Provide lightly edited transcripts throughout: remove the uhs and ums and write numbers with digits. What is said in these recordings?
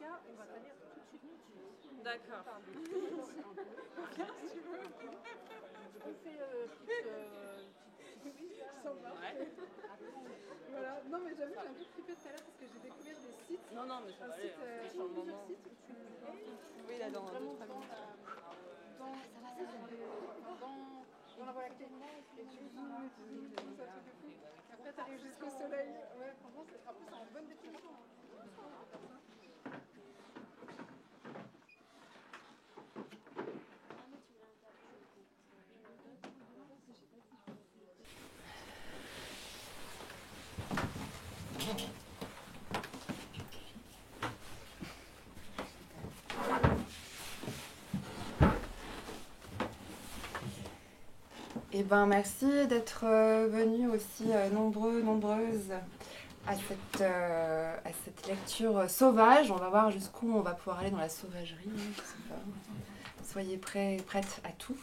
cas, on va t'aller tout de suite. D'accord. Si tu veux. On fait petite quiz là. Sympa. Ouais. Voilà. Non mais j'avoue j'ai un peu flippé tout à l'heure parce que j'ai découvert des sites. Non, mais ça Un va aller. site, C'est sur le plusieurs moment. sites où tu peux Oui, là, dans vraiment 2-3 minutes. dans la Voie lactée. Et tu zoomes et tu zoomes, c'est un truc de fou. Et après t'arrives jusqu'au soleil. Ouais, franchement, après c'est en bonne définition. Eh ben, merci d'être venus aussi nombreuses à cette lecture sauvage. On va voir jusqu'où on va pouvoir aller dans la sauvagerie. Hein, je sais pas. Soyez prêtes à tout.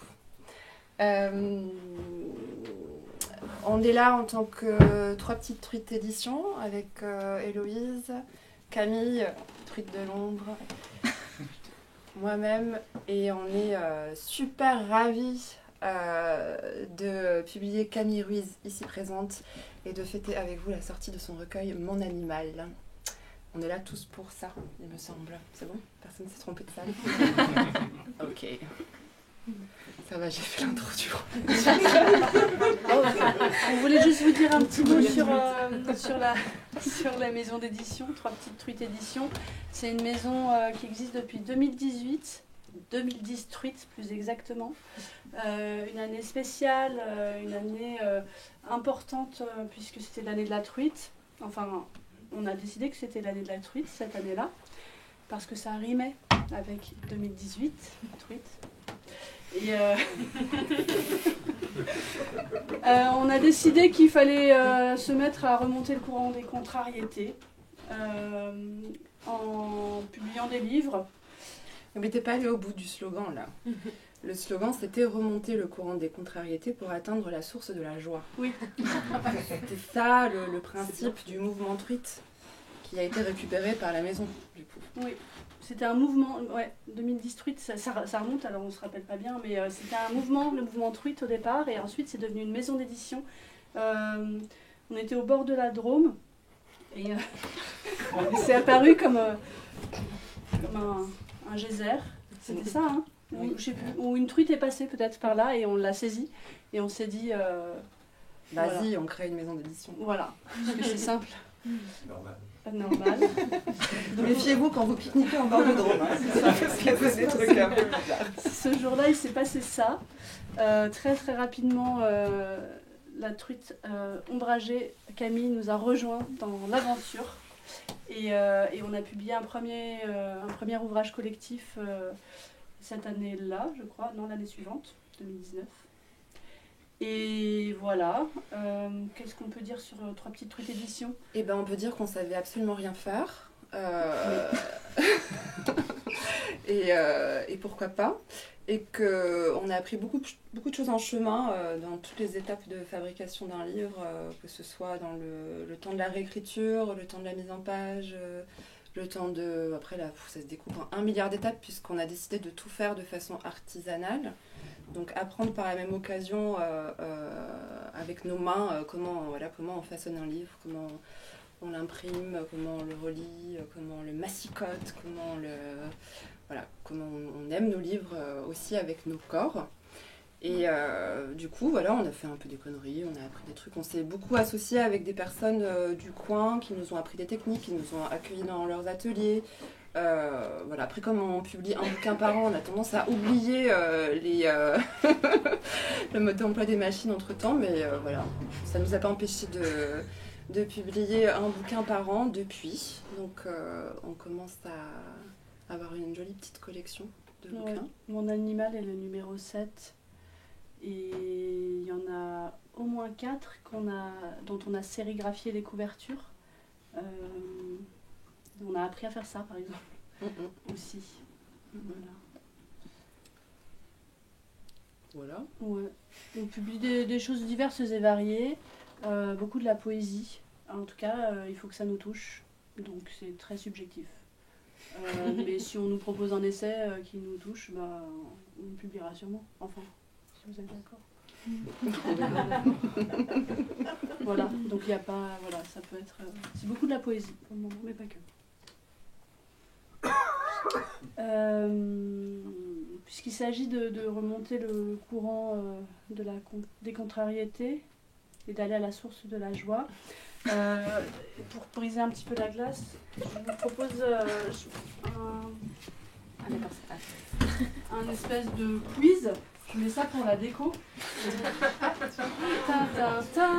On est là en tant que 3 petites truites éditions avec Héloïse, Camille, truite de l'ombre, moi-même, et on est super ravis de publier Camille Ruiz ici présente et de fêter avec vous la sortie de son recueil Mon Animal. On est là tous pour ça, il me semble. C'est bon? Personne ne s'est trompé de salle? Ok. Ça va, j'ai fait l'intro du On voulait juste vous dire un petit mot sur la maison d'édition, 3 petites truites éditions. C'est une maison qui existe depuis 2018, 2010 truites plus exactement. Une année spéciale, une année importante puisque c'était l'année de la truite. Enfin, on a décidé que c'était l'année de la truite cette année-là parce que ça rimait avec 2018 truite. Et on a décidé qu'il fallait se mettre à remonter le courant des contrariétés en publiant des livres. Mais t'es pas allé au bout du slogan là. Le slogan c'était remonter le courant des contrariétés pour atteindre la source de la joie. Oui. C'était ça le principe du mouvement truite qui a été récupéré par la maison du coup. Oui. C'était un mouvement, 2010 truite, ça remonte, alors on ne se rappelle pas bien, mais c'était un mouvement, le mouvement truite au départ, et ensuite c'est devenu une maison d'édition. On était au bord de la Drôme, et c'est apparu comme un geyser, c'était ça, hein, Oui. je sais plus, où une truite est passée peut-être par là, et on l'a saisie, et on s'est dit... Vas-y, voilà. on crée une maison d'édition. Voilà, parce que c'est simple. Normal. Pas normal. Méfiez-vous quand vous pique-niquez en bord de Drôme. Hein, c'est ça, parce qu'il y a des trucs un peu bizarres. Ce jour-là, il s'est passé ça. Très très rapidement, la truite ombragée, Camille, nous a rejoints dans l'aventure. Et on a publié un premier ouvrage collectif cette année-là, je crois, non, l'année suivante, 2019. Et voilà, qu'est-ce qu'on peut dire sur 3 petites truites éditions? Eh ben, on peut dire qu'on savait absolument rien faire. Et pourquoi pas. Et qu'on a appris beaucoup de choses en chemin dans toutes les étapes de fabrication d'un livre, que ce soit dans le temps de la réécriture, le temps de la mise en page, le temps de... Après, là, ça se découpe en 1 milliard d'étapes puisqu'on a décidé de tout faire de façon artisanale. Donc apprendre par la même occasion avec nos mains comment on façonne un livre, comment on l'imprime, comment on le relit, comment on le massicote, comment on aime nos livres aussi avec nos corps. Et du coup, voilà, on a fait un peu des conneries, on a appris des trucs, on s'est beaucoup associé avec des personnes du coin qui nous ont appris des techniques, qui nous ont accueillis dans leurs ateliers. Voilà. Après, comme on publie un bouquin par an, on a tendance à oublier le mode d'emploi des machines entre-temps, mais voilà, ça ne nous a pas empêché de publier un bouquin par an depuis. Donc on commence à avoir une jolie petite collection de bouquins. Ouais. Mon animal est le numéro 7. Et il y en a au moins 4 dont on a sérigraphié les couvertures. On a appris à faire ça, par exemple, aussi. Voilà. Ouais. On publie des choses diverses et variées, beaucoup de la poésie. En tout cas, il faut que ça nous touche, donc c'est très subjectif. Mais si on nous propose un essai qui nous touche, bah, on le publiera sûrement. Enfin, si vous êtes d'accord. Voilà, donc il n'y a pas. Voilà, ça peut être. C'est beaucoup de la poésie pour le moment, mais pas que. Puisqu'il s'agit de remonter le courant des contrariétés et d'aller à la source de la joie, pour briser un petit peu la glace, je vous propose un espèce de quiz. Je mets ça pour la déco. Ta, ta, ta.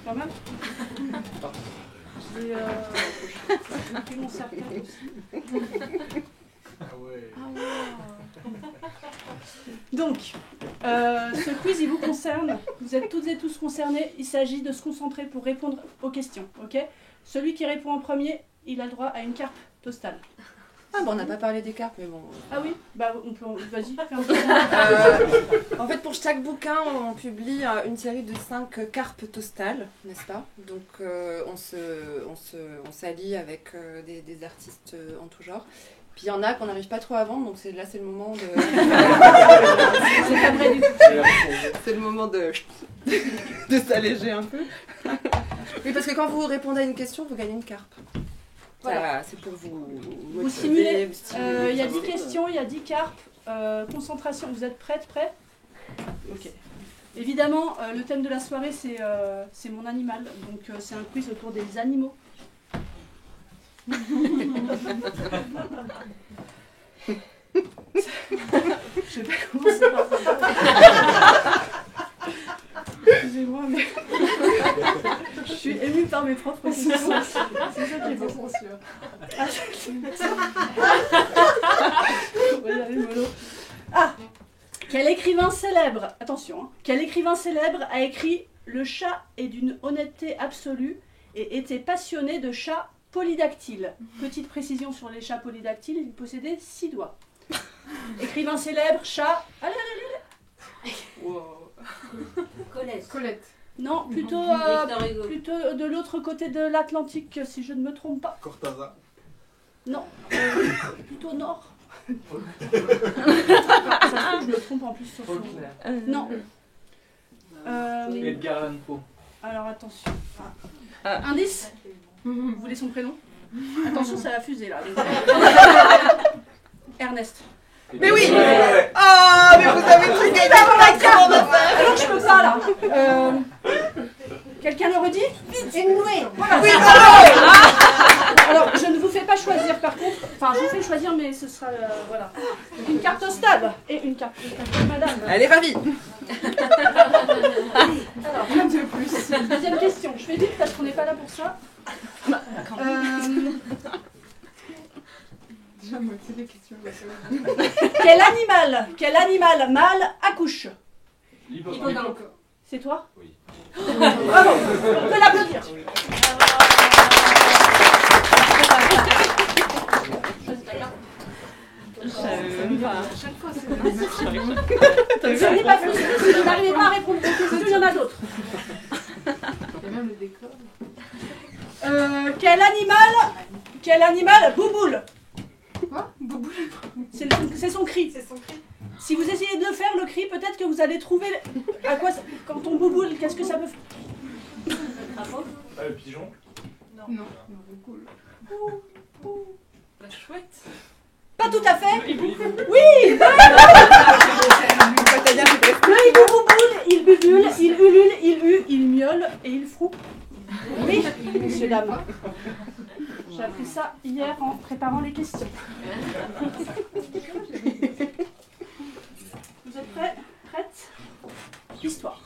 Quand même. J'ai pris mon cercle aussi. Ah ouais. Donc, ce quiz, il vous concerne. Vous êtes toutes et tous concernés. Il s'agit de se concentrer pour répondre aux questions. Ok ? Celui qui répond en premier, il a le droit à une carte postale. Ah bon, on n'a pas parlé des cartes, mais bon. Ah oui ? Bah, on peut. Vas-y, fais un peu. En fait, pour chaque bouquin, on publie une série de 5 cartes postales, n'est-ce pas? Donc, on s'allie avec des artistes en tout genre. Puis il y en a qu'on n'arrive pas trop à vendre, donc c'est le moment de... C'est pas vrai du tout. C'est le moment de s'alléger un peu. Oui, parce que quand vous répondez à une question, vous gagnez une carte. Voilà. C'est pour vous Stimuler. stimuler. Il y a 10 questions, il y a 10 carpes. Concentration, vous êtes prêts? Ok. Évidemment, le thème de la soirée, c'est mon animal. Donc, c'est un quiz autour des animaux. Je vais pas commencer par ça. Excusez-moi, mais je suis émue par mes propres questions. C'est ça qui est bon. Ah, on va y aller mollo. Ah, quel écrivain célèbre, attention, hein, quel écrivain célèbre a écrit « Le chat est d'une honnêteté absolue et était passionné de chats polydactyles ». Petite précision sur les chats polydactyles, il possédait 6 doigts. Écrivain célèbre, chat... Allez. Wow. Colette. Non, plutôt de l'autre côté de l'Atlantique, si je ne me trompe pas. Cortázar. Non, plutôt nord. Ça se trouve, je me trompe en plus sur son... Non. Edgar Allan Poe. Alors attention. Indice. Vous voulez son prénom? Attention, ça va fuser là. Ernest. Mais oui! Oh, mais vous avez tout gagné avant la carte! Alors je peux pas là. Quelqu'un le redit? Hemingway. Voilà. Oui, bravo! Alors je ne vous fais pas choisir par contre. Enfin, je vous fais choisir, mais ce sera voilà. Une carte postale et une carte postale, madame. Elle est ravie! Alors, un de plus. Deuxième question. Je fais vite parce qu'on n'est pas là pour ça. Déjà, moitié des questions. Quel animal mâle accouche? L'hippocampe. C'est toi? Oui. Bravo. On peut l'applaudir. Chaque fois, c'est Ce n'est pas possible. Si vous n'arrivez pas à répondre aux questions, il y en a d'autres. Il y a même le décor. Quel animal bouboule? Quoi? Boubou. C'est son cri. Si vous essayez de faire le cri, peut-être que vous allez trouver à quoi quand on bouboule, qu'est-ce que ça peut faire? Le pigeon. Non, beaucoup. La chouette. Pas tout à fait. Oui. Oui. Il bouboule, il bubule, il ulule, il hue, il miaule et il froue. Oui, monsieur dame. J'ai appris ça hier en préparant les questions. Vous êtes prêts? Prêtes? Histoire.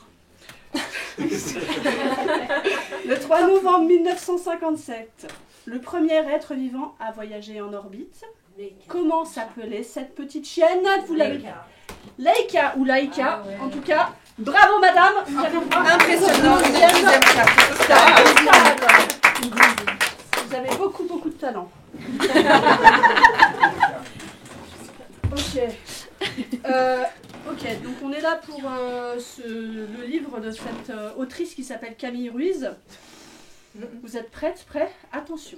Le 3 novembre 1957, le premier être vivant à voyager en orbite. Comment s'appelait cette petite chienne? Vous l'avez... Laika ou Laika, en tout cas. Bravo madame, vous avez le droit. Impressionnant, une deuxième carte. Vous avez beaucoup de talent. Ok, donc on est là pour le livre de cette autrice qui s'appelle Camille Ruiz. Vous êtes prêtes, prêts? Attention.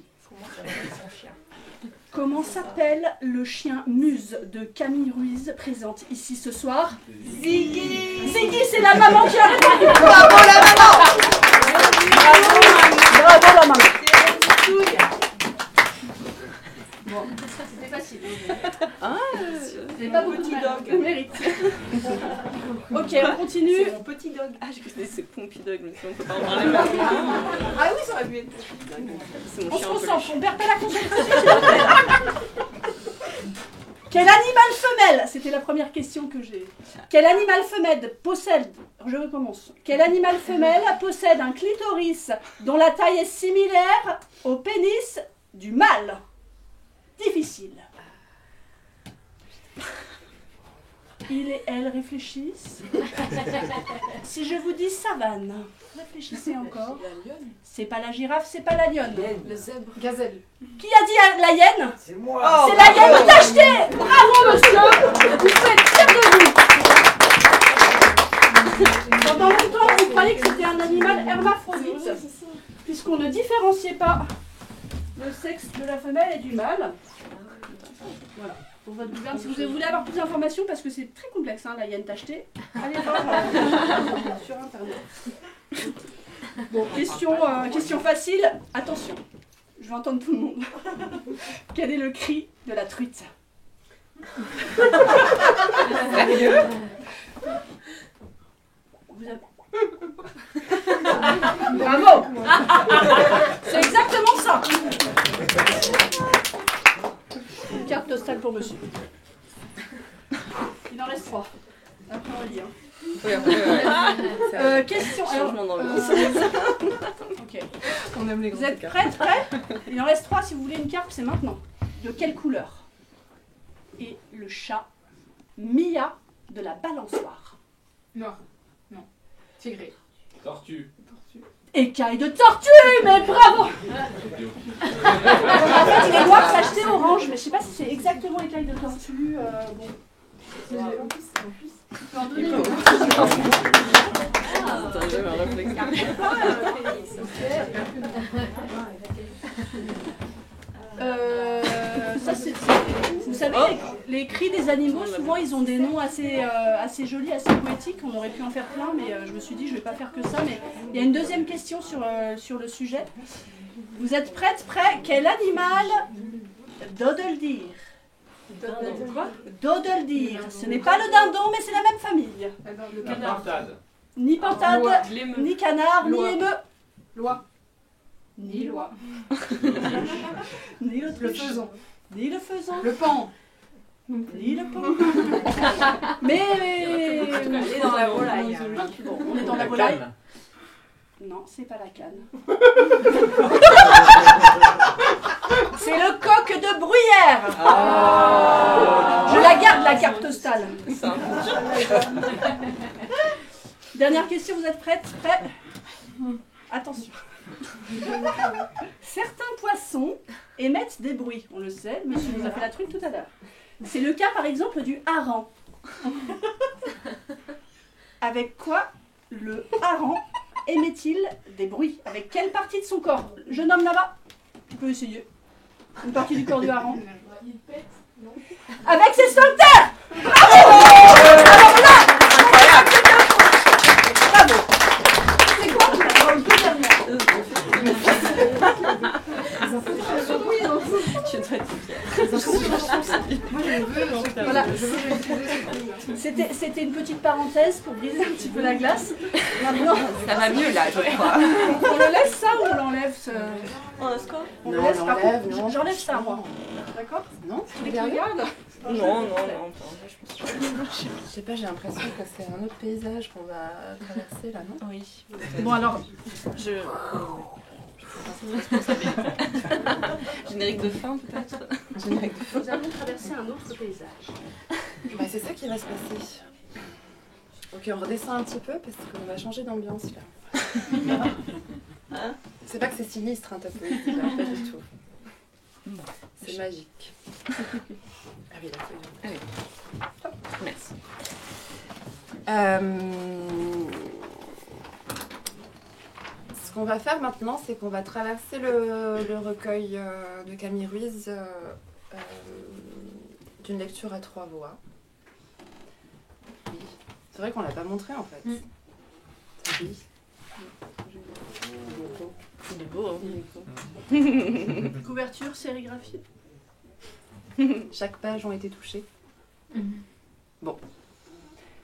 Comment s'appelle le chien Muse de Camille Ruiz, présente ici ce soir? Ziggy. Ziggy, c'est la maman qui a répondu. Bravo la maman. Bravo la maman. Bon, c'était facile. C'est pas beaucoup de dog. Le mérite. Ok, on continue. C'est mon petit dog. Ah, je connaissais Pompey Dog, mais sinon on peut pas en parler maintenant. Ah oui, ça aurait pu être Pompey Dog. C'est mon On chien se en concentre, peluche. on perd pas la concentration. Quel animal femelle, c'était la première question que j'ai. Quel animal femelle possède, je recommence. Quel animal femelle possède un clitoris dont la taille est similaire au pénis du mâle? Difficile. Il et elle réfléchissent. Si je vous dis savane, réfléchissez encore. C'est pas la girafe, c'est pas la lionne. Le zèbre. Gazelle. Qui a dit la hyène? C'est moi. C'est la hyène tachetée. Bravo monsieur. Vous pouvez être fiers de vous. Pendant longtemps, vous croyez que c'était un animal hermaphrodite, puisqu'on ne différenciait pas le sexe de la femelle et du mâle. Voilà. Pour votre gouverne, si vous voulez avoir plus d'informations, parce que c'est très complexe, hein, la hyène tachetée, allez voir sur internet. Bon, question facile. Attention, je veux entendre tout le monde. Quel est le cri de la truite? Vous avez... Bravo. C'est exactement ça. Une carte postale pour monsieur. Il en reste 3. Après on lit. Hein. Oui, après, Question. changement d'ambiance. Ok. On aime les Vous grands êtes écarts. prêts? Il en reste 3 si vous voulez une carte, c'est maintenant. De quelle couleur est le chat Mia de la balançoire? Noir. Non. Tigré. Tortue. Écaille de tortue, mais bravo! En fait, il est noir tacheté orange, mais je sais pas si c'est exactement écaille de tortue. Bon. En plus. Tu peux en donner une. Attends, j'avais un réflexe. Ça, vous savez, les cris des animaux, souvent ils ont des noms assez jolis, assez poétiques. On aurait pu en faire plein, mais je me suis dit je vais pas faire que ça. Mais il y a une deuxième question sur le sujet. Vous êtes prêts? Quel animal dodeldir? Quoi? Dodeldir. Ce n'est pas le dindon, mais c'est la même famille. La pintade. Ni pintade, Loi. ni canard, Loi. ni émeu, Loi. ni loi, ni Le l'autruche, faisan. ni le faisan, Le pan. ni le pan. Mais On est dans la volaille. Bon, on est dans la volaille. Non, c'est pas la canne. C'est le coq de bruyère. Je la garde, la carte postale. Dernière question, vous êtes prêts? Prêts? Attention. Certains poissons émettent des bruits, on le sait, monsieur nous a fait la truite tout à l'heure. C'est le cas par exemple du hareng. Avec quoi le hareng émet-il des bruits? Avec quelle partie de son corps? Jeune homme là-bas, tu peux essayer. Une partie du corps du hareng. Avec ses sphincters. Bravo. Alors là, bravo. C'est quoi? Dans le deux dernières. Tu dois être fière. Voilà. C'était une petite parenthèse pour briser un petit peu la glace. Maintenant, Ça va mieux là, je crois. on le laisse ça ou on l'enlève ce... On laisse quoi? On le Non, laisse on par l'enlève, contre. non. J'enlève ça moi. D'accord? Non, Tu les regardes? Non, je sais pas, j'ai l'impression que c'est un autre paysage qu'on va traverser là, non? Oui. Bon alors, Générique de fin peut-être? Générique de fin. nous allons traverser un autre paysage. Bah, c'est ça qui va se passer. Ok, on redescend un petit peu parce qu'on va changer d'ambiance là. Hein? C'est pas que c'est sinistre, hein, ta poésie, là, pas du tout. C'est magique. Ah oui, la feuille. Ah oui. Hop, merci. Ce ce qu'on va faire maintenant, c'est qu'on va traverser le recueil de Camille Ruiz d'une lecture à 3 voix. Oui. C'est vrai qu'on l'a pas montré en fait. Oui. Il est beau, hein. Couverture, sérigraphie. Chaque page ont été touchées. Bon.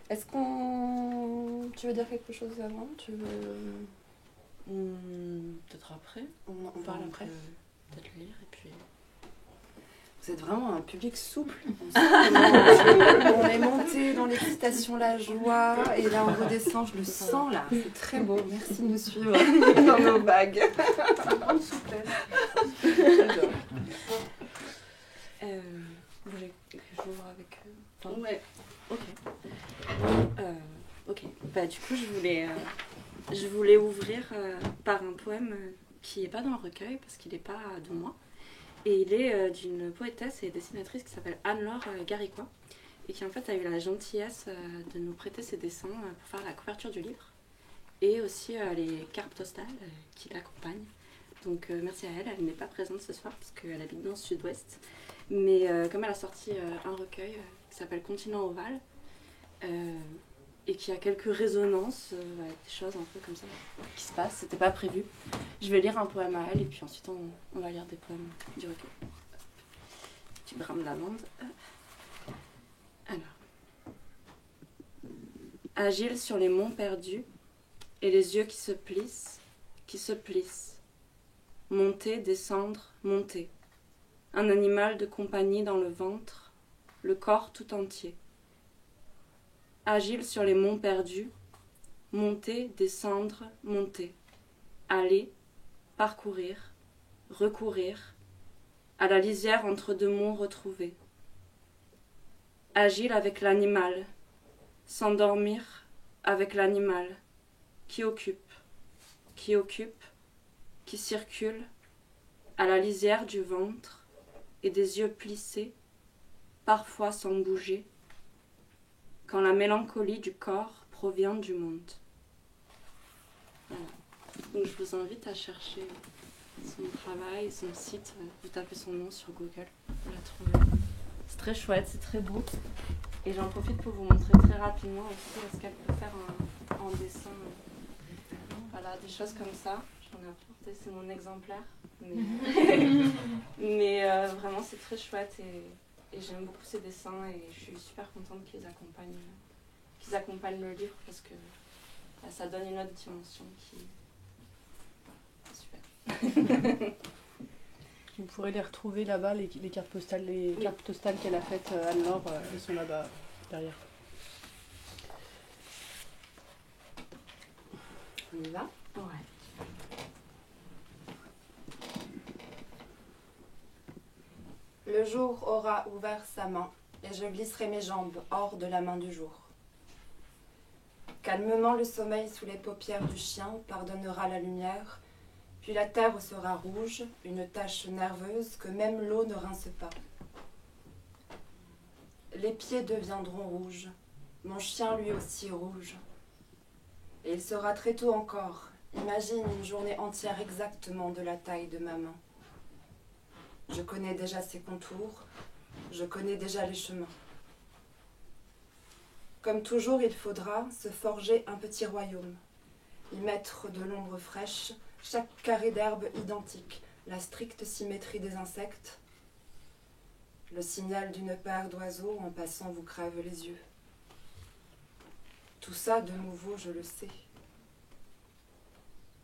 Est-ce qu'on... Tu veux dire quelque chose avant? Tu veux... Peut-être après. On parle après. Peut-être lire et puis... Vous êtes vraiment un public souple. On est monté dans l'excitation, la joie, et là on redescend, je le sens là. C'est très beau, merci de nous suivre dans nos vagues. Grande souplesse. J'adore. Vous voulez que j'ouvre avec eux? Enfin, Ouais. ok. Ok. Bah, du coup, je voulais ouvrir par un poème qui n'est pas dans le recueil parce qu'il n'est pas de moi. Et il est d'une poétesse et dessinatrice qui s'appelle Anne-Laure Garicois et qui en fait a eu la gentillesse de nous prêter ses dessins pour faire la couverture du livre et aussi les cartes postales qui l'accompagnent. Donc merci à elle, elle n'est pas présente ce soir parce qu'elle habite dans le sud-ouest. Mais comme elle a sorti un recueil qui s'appelle Continent ovale et qui a quelques résonances avec des choses un peu comme ça qui se passent, c'était pas prévu. Je vais lire un poème à elle et puis ensuite on va lire des poèmes du recueil. Tu brames l'amande. Alors. Agile sur les monts perdus et les yeux qui se plissent. Monter, descendre, monter. Un animal de compagnie dans le ventre, le corps tout entier. Agile sur les monts perdus, monter, descendre, monter. Aller, parcourir, recourir, à la lisière entre deux monts retrouvés. Agile avec l'animal, s'endormir avec l'animal, qui occupe, qui circule, à la lisière du ventre et des yeux plissés, parfois sans bouger, quand la mélancolie du corps provient du monde. Voilà. Donc je vous invite à chercher son travail, son site, vous tapez son nom sur Google, vous la trouvez. C'est très chouette, c'est très beau. Et j'en profite pour vous montrer très rapidement aussi ce qu'elle peut faire en dessin. Voilà, des choses comme ça. J'en ai apporté, c'est mon exemplaire. Mais vraiment, c'est très chouette et j'aime beaucoup ces dessins et je suis super contente qu'ils accompagnent le livre parce que ça donne une autre dimension qui est super. Vous pourrez les retrouver là-bas, les cartes postales, cartes postales qu'elle a faites Anne-Laure, elles sont là-bas derrière. On y va? Ouais. Le jour aura ouvert sa main et je glisserai mes jambes hors de la main du jour. Calmement le sommeil sous les paupières du chien pardonnera la lumière, puis la terre sera rouge, une tache nerveuse que même l'eau ne rince pas. Les pieds deviendront rouges, mon chien lui aussi rouge. Et il sera très tôt encore, imagine une journée entière exactement de la taille de ma main. Je connais déjà ses contours, je connais déjà les chemins. Comme toujours, il faudra se forger un petit royaume, y mettre de l'ombre fraîche, chaque carré d'herbe identique, la stricte symétrie des insectes. Le signal d'une paire d'oiseaux en passant vous crève les yeux. Tout ça, de nouveau, je le sais.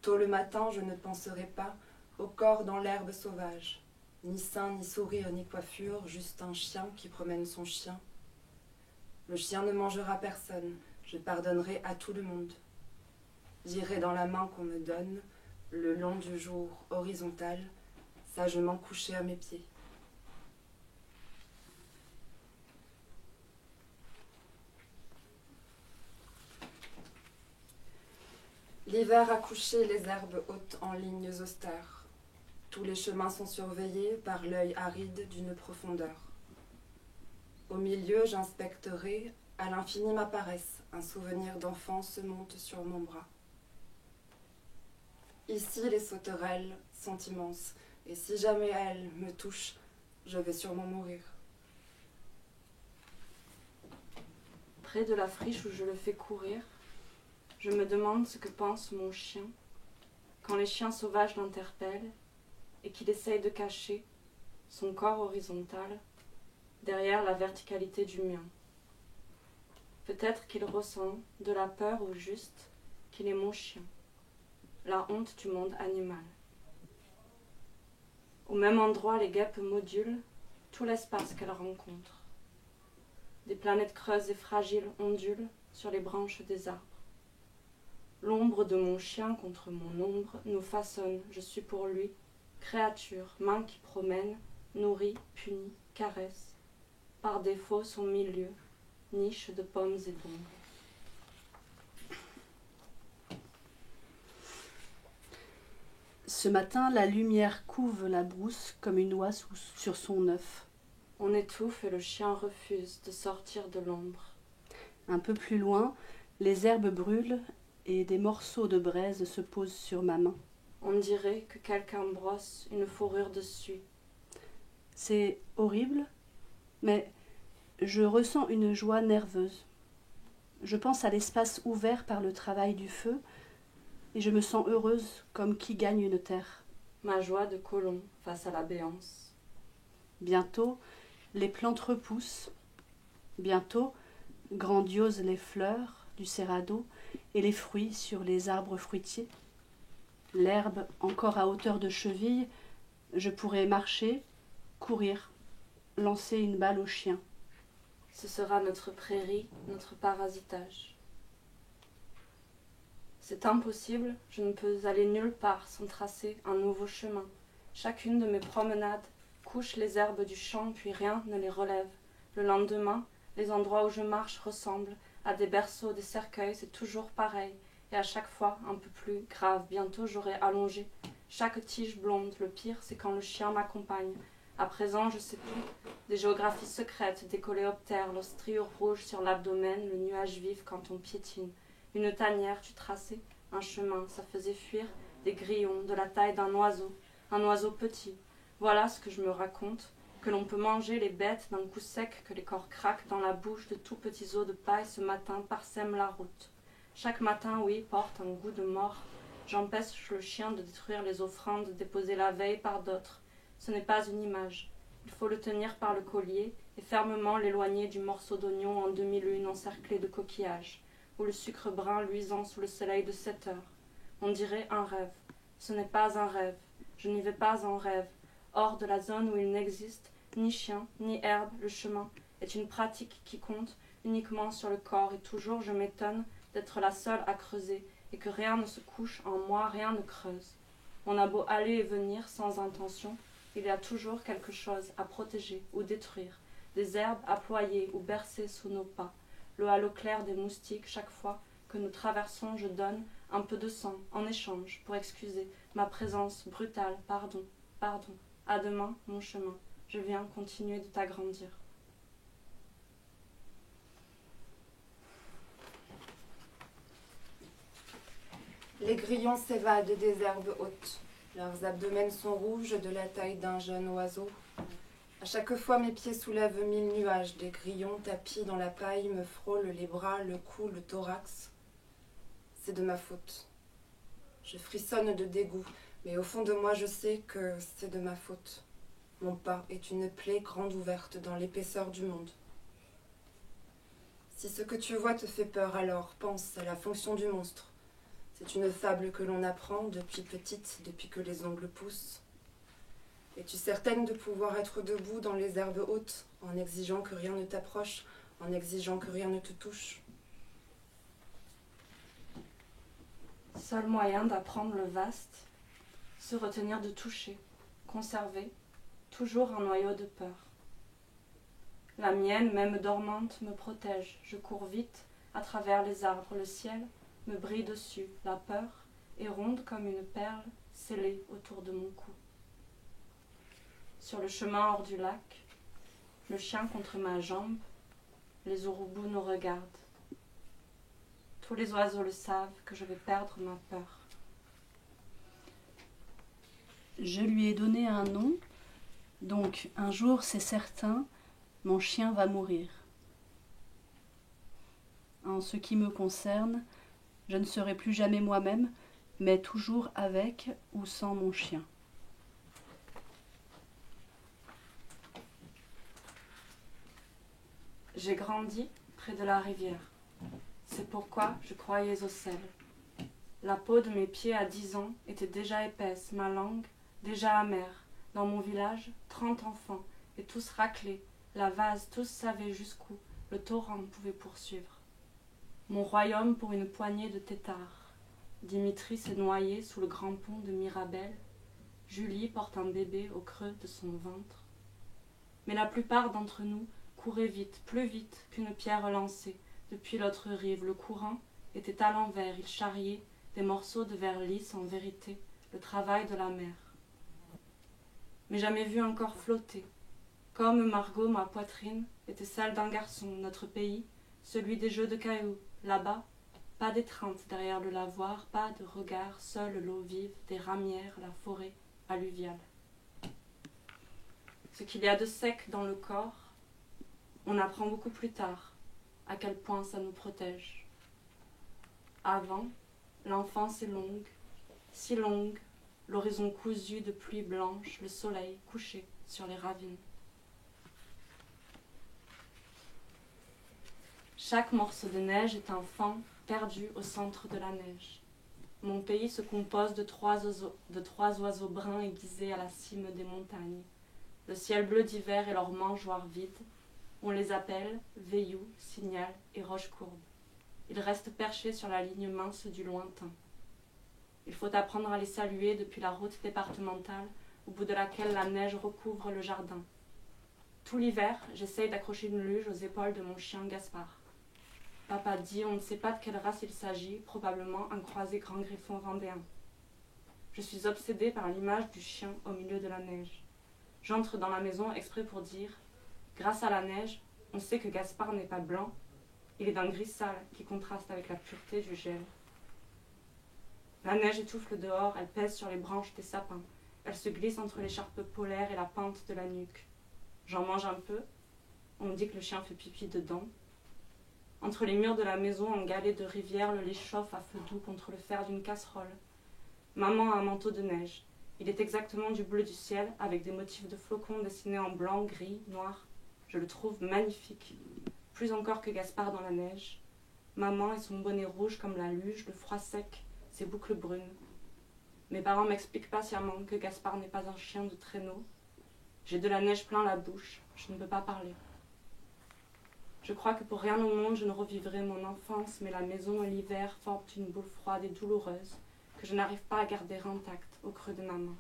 Tôt le matin, je ne penserai pas au corps dans l'herbe sauvage. Ni sein, ni sourire, ni coiffure, juste un chien qui promène son chien. Le chien ne mangera personne, je pardonnerai à tout le monde. J'irai dans la main qu'on me donne, le long du jour horizontal, sagement couché à mes pieds. L'hiver a couché les herbes hautes en lignes austères. Tous les chemins sont surveillés par l'œil aride d'une profondeur. Au milieu, j'inspecterai, à l'infini ma paresse, un souvenir d'enfant se monte sur mon bras. Ici, les sauterelles sont immenses, et si jamais elles me touchent, je vais sûrement mourir. Près de la friche où je le fais courir, je me demande ce que pense mon chien quand les chiens sauvages l'interpellent et qu'il essaye de cacher son corps horizontal derrière la verticalité du mien. Peut-être qu'il ressent de la peur au juste qu'il est mon chien, la honte du monde animal. Au même endroit, les guêpes modulent tout l'espace qu'elles rencontrent. Des planètes creuses et fragiles ondulent sur les branches des arbres. L'ombre de mon chien contre mon ombre nous façonne, je suis pour lui, créature, main qui promène, nourrit, punit, caresse. Par défaut, son milieu, niche de pommes et d'ombre. Ce matin, la lumière couve la brousse comme une oie sur son œuf. On étouffe et le chien refuse de sortir de l'ombre. Un peu plus loin, les herbes brûlent et des morceaux de braise se posent sur ma main. On dirait que quelqu'un brosse une fourrure dessus. C'est horrible, mais je ressens une joie nerveuse. Je pense à l'espace ouvert par le travail du feu et je me sens heureuse comme qui gagne une terre. Ma joie de colon face à la béance. Bientôt, les plantes repoussent. Bientôt, grandioses les fleurs du cerrado et les fruits sur les arbres fruitiers. L'herbe encore à hauteur de cheville, je pourrais marcher, courir, lancer une balle au chien. Ce sera notre prairie, notre parasitage. C'est impossible, je ne peux aller nulle part sans tracer un nouveau chemin. Chacune de mes promenades couche les herbes du champ, puis rien ne les relève. Le lendemain, les endroits où je marche ressemblent à des berceaux, des cercueils, c'est toujours pareil. Et à chaque fois, un peu plus grave. Bientôt, j'aurai allongé chaque tige blonde. Le pire, c'est quand le chien m'accompagne. À présent, je sais tout. Des géographies secrètes, des coléoptères, l'ostriure rouge sur l'abdomen, le nuage vif quand on piétine. Une tanière, tu traçais un chemin. Ça faisait fuir des grillons de la taille d'un oiseau petit. Voilà ce que je me raconte, que l'on peut manger les bêtes d'un coup sec, que les corps craquent dans la bouche, de tout petits os de paille ce matin parsèment la route. Chaque matin, oui, porte un goût de mort. J'empêche le chien de détruire les offrandes déposées la veille par d'autres. Ce n'est pas une image. Il faut le tenir par le collier et fermement l'éloigner du morceau d'oignon en demi-lune encerclé de coquillages, ou le sucre brun luisant sous le soleil de 7 heures. On dirait un rêve. Ce n'est pas un rêve. Je n'y vais pas en rêve. Hors de la zone où il n'existe ni chien, ni herbe, le chemin est une pratique qui compte uniquement sur le corps, et toujours je m'étonne d'être la seule à creuser, et que rien ne se couche en moi, rien ne creuse. On a beau aller et venir sans intention, il y a toujours quelque chose à protéger ou détruire, des herbes à ployer ou bercer sous nos pas, le halo clair des moustiques. Chaque fois que nous traversons, je donne un peu de sang en échange pour excuser ma présence brutale. Pardon, pardon, à demain mon chemin, je viens continuer de t'agrandir. Les grillons s'évadent des herbes hautes. Leurs abdomens sont rouges de la taille d'un jeune oiseau. À chaque fois, mes pieds soulèvent 1000 nuages. Des grillons tapis dans la paille me frôlent les bras, le cou, le thorax. C'est de ma faute. Je frissonne de dégoût, mais au fond de moi, je sais que c'est de ma faute. Mon pas est une plaie grande ouverte dans l'épaisseur du monde. Si ce que tu vois te fait peur, alors pense à la fonction du monstre. C'est une fable que l'on apprend depuis petite, depuis que les ongles poussent. Es-tu certaine de pouvoir être debout dans les herbes hautes, en exigeant que rien ne t'approche, en exigeant que rien ne te touche? Seul moyen d'apprendre le vaste, se retenir de toucher, conserver toujours un noyau de peur. La mienne, même dormante, me protège. Je cours vite à travers les arbres. Le ciel me brille dessus. La peur est ronde comme une perle scellée autour de mon cou. Sur le chemin hors du lac, le chien contre ma jambe, les urubus nous regardent. Tous les oiseaux le savent que je vais perdre ma peur. Je lui ai donné un nom, donc un jour, c'est certain, mon chien va mourir. En ce qui me concerne, je ne serai plus jamais moi-même, mais toujours avec ou sans mon chien. J'ai grandi près de la rivière. C'est pourquoi je croyais au sel. La peau de mes pieds à 10 ans était déjà épaisse, ma langue déjà amère. Dans mon village, 30 enfants, et tous raclés, la vase, tous savaient jusqu'où le torrent pouvait poursuivre. Mon royaume pour une poignée de têtards. Dimitri s'est noyé sous le grand pont de Mirabel. Julie porte un bébé au creux de son ventre. Mais la plupart d'entre nous couraient vite, plus vite qu'une pierre lancée. Depuis l'autre rive, le courant était à l'envers, il charriait des morceaux de verre lisse, en vérité, le travail de la mer. Mais jamais vu un corps flotter. Comme Margot, ma poitrine était celle d'un garçon, notre pays, celui des jeux de cailloux. Là-bas, pas d'étreinte derrière le lavoir, pas de regard, seule l'eau vive, des ramières, la forêt alluviale. Ce qu'il y a de sec dans le corps, on apprend beaucoup plus tard à quel point ça nous protège. Avant, l'enfance est longue, si longue, l'horizon cousu de pluie blanche, le soleil couché sur les ravines. Chaque morceau de neige est un fan perdu au centre de la neige. Mon pays se compose de trois oiseaux bruns aiguisés à la cime des montagnes. Le ciel bleu d'hiver et leur mangeoire vide. On les appelle Veillou, Signal et Roche-Courbe. Ils restent perchés sur la ligne mince du lointain. Il faut apprendre à les saluer depuis la route départementale au bout de laquelle la neige recouvre le jardin. Tout l'hiver, j'essaye d'accrocher une luge aux épaules de mon chien Gaspard. Papa dit, on ne sait pas de quelle race il s'agit, probablement un croisé grand griffon vendéen. Je suis obsédée par l'image du chien au milieu de la neige. J'entre dans la maison exprès pour dire, grâce à la neige, on sait que Gaspard n'est pas blanc, il est d'un gris sale qui contraste avec la pureté du gel. La neige étouffe le dehors, elle pèse sur les branches des sapins, elle se glisse entre l'écharpe polaire et la pente de la nuque. J'en mange un peu, on me dit que le chien fait pipi dedans. Entre les murs de la maison, en galets de rivière, le lait chauffe à feu doux contre le fer d'une casserole. Maman a un manteau de neige. Il est exactement du bleu du ciel, avec des motifs de flocons dessinés en blanc, gris, noir. Je le trouve magnifique, plus encore que Gaspard dans la neige. Maman et son bonnet rouge comme la luge, le froid sec, ses boucles brunes. Mes parents m'expliquent patiemment que Gaspard n'est pas un chien de traîneau. J'ai de la neige plein la bouche, je ne peux pas parler. Je crois que pour rien au monde je ne revivrai mon enfance, mais la maison et l'hiver forment une boule froide et douloureuse que je n'arrive pas à garder intacte au creux de ma main.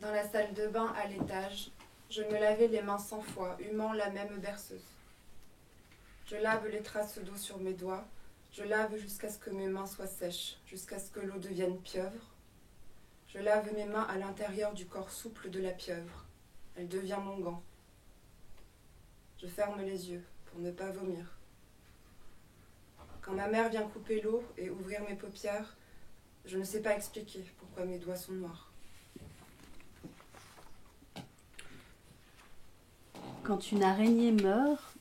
Dans la salle de bain à l'étage, je me lavais les mains 100 fois, humant la même berceuse. Je lave les traces d'eau sur mes doigts, je lave jusqu'à ce que mes mains soient sèches, jusqu'à ce que l'eau devienne pieuvre. Je lave mes mains à l'intérieur du corps souple de la pieuvre. Elle devient mon gant. Je ferme les yeux pour ne pas vomir. Quand ma mère vient couper l'eau et ouvrir mes paupières, je ne sais pas expliquer pourquoi mes doigts sont noirs. Quand une araignée meurt,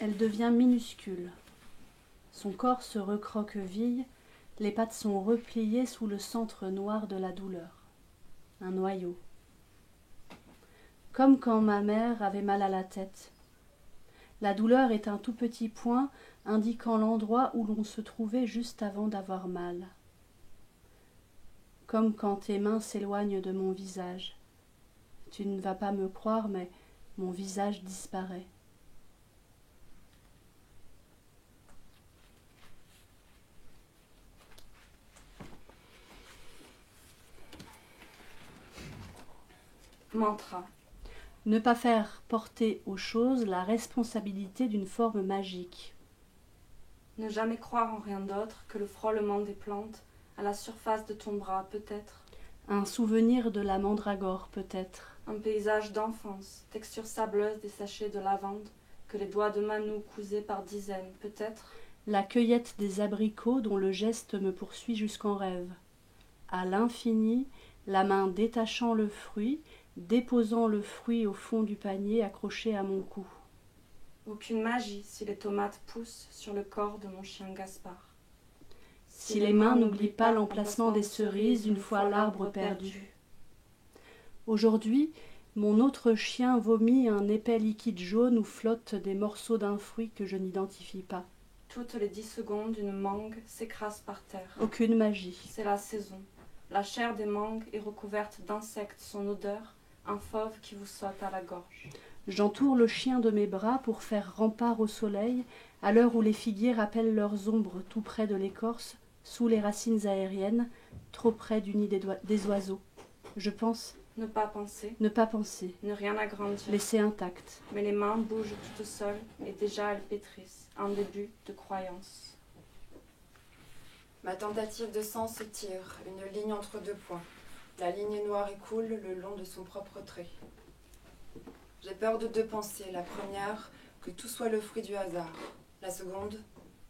elle devient minuscule. Son corps se recroqueville, les pattes sont repliées sous le centre noir de la douleur. Un noyau. Comme quand ma mère avait mal à la tête. La douleur est un tout petit point indiquant l'endroit où l'on se trouvait juste avant d'avoir mal. Comme quand tes mains s'éloignent de mon visage. Tu ne vas pas me croire, mais mon visage disparaît. Mantra. Ne pas faire porter aux choses la responsabilité d'une forme magique. Ne jamais croire en rien d'autre que le frôlement des plantes à la surface de ton bras, peut-être. Un souvenir de la mandragore, peut-être. Un paysage d'enfance, texture sableuse des sachets de lavande que les doigts de Manou cousaient par dizaines, peut-être. La cueillette des abricots dont le geste me poursuit jusqu'en rêve. À l'infini, la main détachant le fruit, déposant le fruit au fond du panier accroché à mon cou. Aucune magie si les tomates poussent sur le corps de mon chien Gaspard. Si les mains n'oublient pas l'emplacement des cerises une fois l'arbre perdu. Aujourd'hui, mon autre chien vomit un épais liquide jaune où flottent des morceaux d'un fruit que je n'identifie pas. Toutes les 10 secondes, une mangue s'écrase par terre. Aucune magie. C'est la saison. La chair des mangues est recouverte d'insectes, son odeur, un fauve qui vous saute à la gorge. J'entoure le chien de mes bras pour faire rempart au soleil, à l'heure où les figuiers rappellent leurs ombres tout près de l'écorce, sous les racines aériennes, trop près du nid des oiseaux. Je pense, Ne pas penser, ne pas penser, ne rien agrandir. laisser intact. Mais les mains bougent toutes seules et déjà elles pétrissent. Un début de croyance. Ma tentative de sang se tire, une ligne entre deux points. La ligne noire écoule le long de son propre trait. J'ai peur de deux pensées. La première, que tout soit le fruit du hasard. La seconde,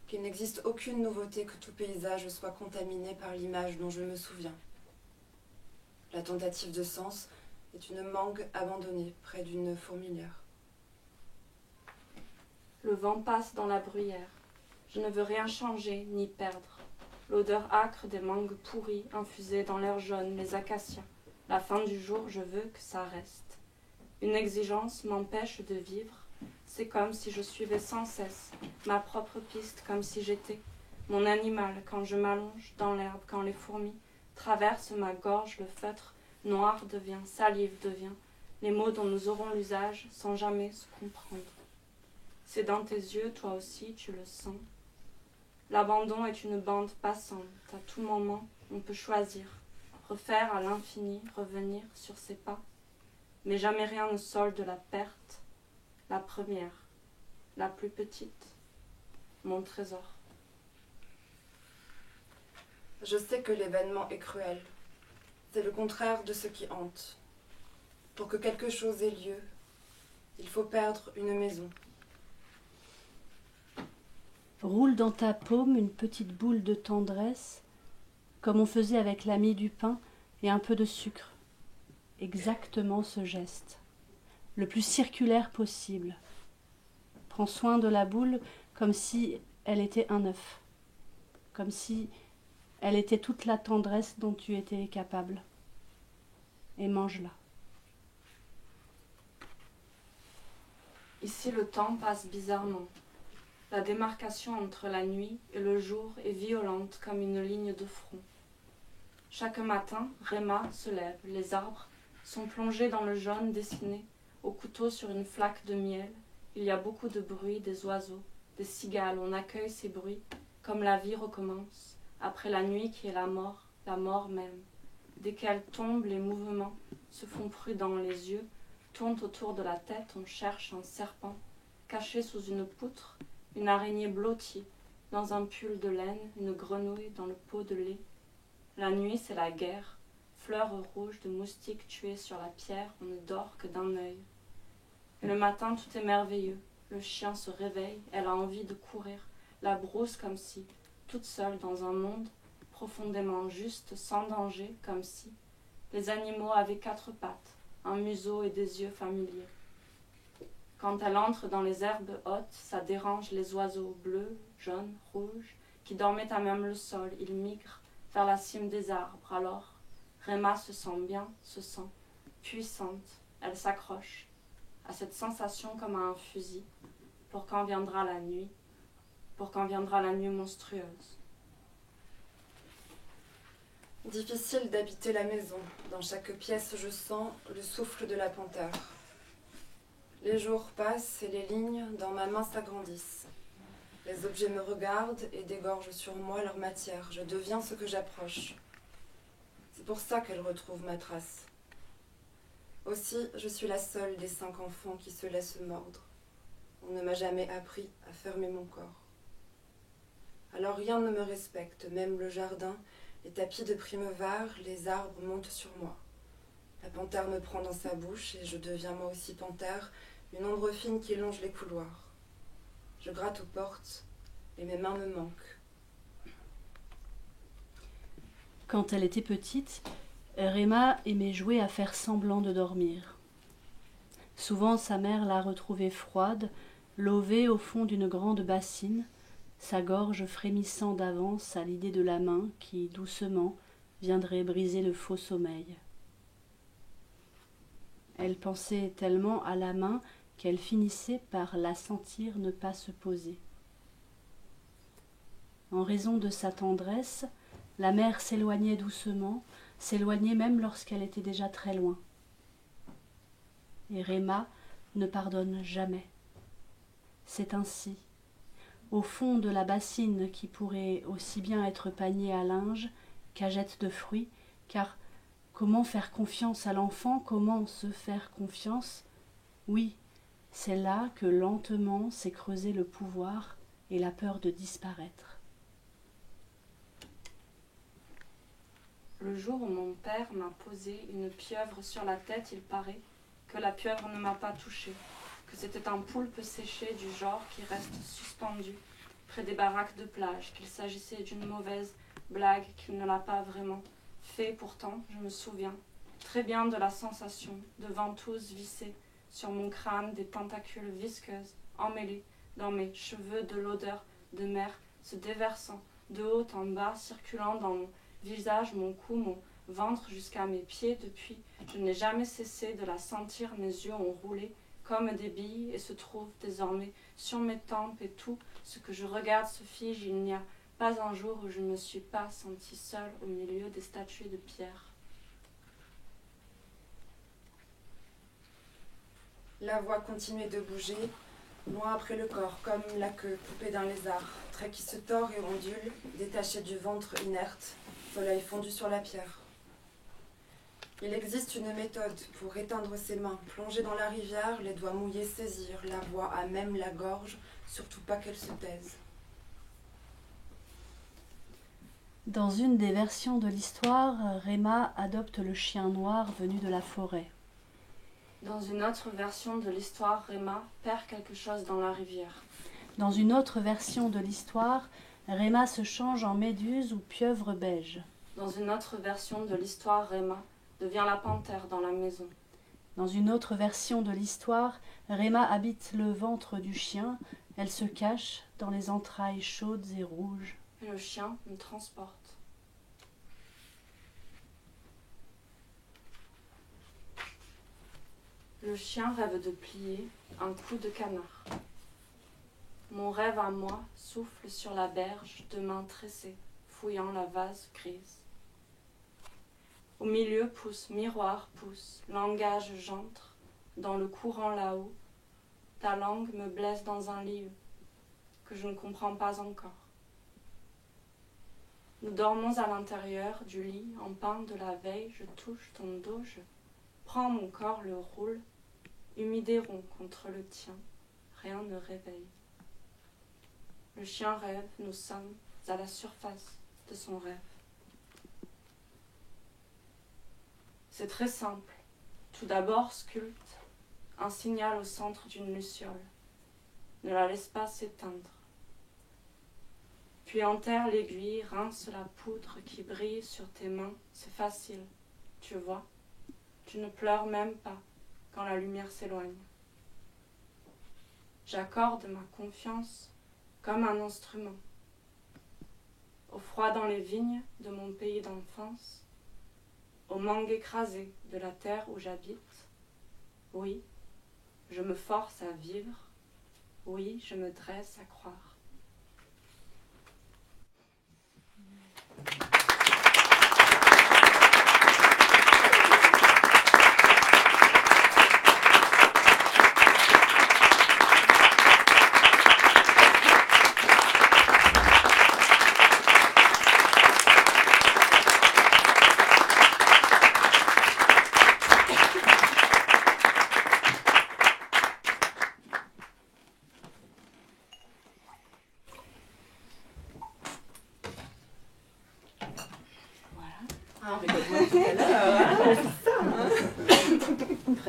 qu'il n'existe aucune nouveauté, que tout paysage soit contaminé par l'image dont je me souviens. La tentative de sens est une mangue abandonnée près d'une fourmilière. Le vent passe dans la bruyère. Je ne veux rien changer ni perdre. L'odeur âcre des mangues pourries infusées dans l'air jaune, les acacias. La fin du jour, je veux que ça reste. Une exigence m'empêche de vivre. C'est comme si je suivais sans cesse ma propre piste, comme si j'étais mon animal quand je m'allonge dans l'herbe, quand les fourmis traversent ma gorge, le feutre noir devient, salive devient, les mots dont nous aurons l'usage sans jamais se comprendre. C'est dans tes yeux, toi aussi, tu le sens. L'abandon est une bande passante. À tout moment, on peut choisir, refaire à l'infini, revenir sur ses pas. Mais jamais rien ne solde la perte. La première, la plus petite, mon trésor. Je sais que l'événement est cruel. C'est le contraire de ce qui hante. Pour que quelque chose ait lieu, il faut perdre une maison. Roule dans ta paume une petite boule de tendresse, comme on faisait avec la mie du pain et un peu de sucre. Exactement ce geste, le plus circulaire possible. Prends soin de la boule comme si elle était un œuf, comme si elle était toute la tendresse dont tu étais capable. Et mange-la. Ici, le temps passe bizarrement. La démarcation entre la nuit et le jour est violente comme une ligne de front. Chaque matin, Réma se lève. Les arbres sont plongés dans le jaune dessiné au couteau sur une flaque de miel. Il y a beaucoup de bruit, des oiseaux, des cigales. On accueille ces bruits comme la vie recommence, après la nuit qui est la mort même. Dès qu'elle tombe, les mouvements se font prudents, les yeux tournent autour de la tête. On cherche un serpent caché sous une poutre, une araignée blottie dans un pull de laine, une grenouille dans le pot de lait. La nuit, c'est la guerre. Fleurs rouges de moustiques tués sur la pierre, on ne dort que d'un œil. Et le matin, tout est merveilleux. Le chien se réveille, elle a envie de courir, la brousse comme si, toute seule dans un monde profondément juste, sans danger, comme si les animaux avaient 4 pattes, un museau et des yeux familiers. Quand elle entre dans les herbes hautes, ça dérange les oiseaux bleus, jaunes, rouges, qui dormaient à même le sol. Ils migrent vers la cime des arbres. Alors, Réma se sent bien, se sent puissante. Elle s'accroche à cette sensation comme à un fusil, pour quand viendra la nuit, monstrueuse. Difficile d'habiter la maison. Dans chaque pièce, je sens le souffle de la panthère. Les jours passent et les lignes dans ma main s'agrandissent. Les objets me regardent et dégorgent sur moi leur matière. Je deviens ce que j'approche. C'est pour ça qu'elle retrouve ma trace. Aussi, je suis la seule des 5 enfants qui se laissent mordre. On ne m'a jamais appris à fermer mon corps. Alors rien ne me respecte, même le jardin, les tapis de primevère, les arbres montent sur moi. La panthère me prend dans sa bouche et je deviens moi aussi panthère, une ombre fine qui longe les couloirs. Je gratte aux portes et mes mains me manquent. Quand elle était petite, Réma aimait jouer à faire semblant de dormir. Souvent sa mère la retrouvait froide, levée au fond d'une grande bassine, sa gorge frémissant d'avance à l'idée de la main qui, doucement, viendrait briser le faux sommeil. Elle pensait tellement à la main qu'elle finissait par la sentir ne pas se poser. En raison de sa tendresse, la mère s'éloignait doucement, s'éloignait même lorsqu'elle était déjà très loin. Et Réma ne pardonne jamais. C'est ainsi, au fond de la bassine qui pourrait aussi bien être panier à linge, cagette de fruits, car comment faire confiance à l'enfant, comment se faire confiance? Oui, c'est là que lentement s'est creusé le pouvoir et la peur de disparaître. Le jour où mon père m'a posé une pieuvre sur la tête, il paraît que la pieuvre ne m'a pas touchée, que c'était un poulpe séché du genre qui reste suspendu près des baraques de plage, qu'il s'agissait d'une mauvaise blague, qu'il ne l'a pas vraiment fait. Pourtant, je me souviens très bien de la sensation de ventouses vissées sur mon crâne, des tentacules visqueuses emmêlées dans mes cheveux, de l'odeur de mer se déversant de haut en bas, circulant dans mon visage, mon cou, mon ventre jusqu'à mes pieds. Depuis, je n'ai jamais cessé de la sentir, mes yeux ont roulé comme des billes et se trouvent désormais sur mes tempes, et tout ce que je regarde se fige. Il n'y a pas un jour où je ne me suis pas sentie seule au milieu des statues de pierre. La voix continuait de bouger, loin après le corps, comme la queue coupée d'un lézard, trait qui se tord et ondule, détaché du ventre inerte, soleil fondu sur la pierre. Il existe une méthode pour éteindre ses mains, plonger dans la rivière, les doigts mouillés saisir, la voix à même la gorge, surtout pas qu'elle se taise. Dans une des versions de l'histoire, Réma adopte le chien noir venu de la forêt. Dans une autre version de l'histoire, Réma perd quelque chose dans la rivière. Dans une autre version de l'histoire, Réma se change en méduse ou pieuvre beige. Dans une autre version de l'histoire, Réma devient la panthère dans la maison. Dans une autre version de l'histoire, Réma habite le ventre du chien. Elle se cache dans les entrailles chaudes et rouges. Et le chien me transporte. Le chien rêve de plier un coup de canard. Mon rêve à moi souffle sur la berge, de mains tressées, fouillant la vase grise. Au milieu pousse, miroir pousse, langage j'entre, dans le courant là-haut. Ta langue me blesse dans un lieu que je ne comprends pas encore. Nous dormons à l'intérieur du lit, en pain de la veille, je touche ton dos, je prends mon corps, le roule, humide et rond contre le tien, rien ne réveille. Le chien rêve, nous sommes à la surface de son rêve. C'est très simple. Tout d'abord, sculpte un signal au centre d'une luciole. Ne la laisse pas s'éteindre. Puis enterre l'aiguille, rince la poudre qui brille sur tes mains. C'est facile, tu vois. Tu ne pleures même pas quand la lumière s'éloigne. J'accorde ma confiance comme un instrument. Au froid dans les vignes de mon pays d'enfance, au mangue écrasé de la terre où j'habite, oui, je me force à vivre, oui, je me dresse à croire.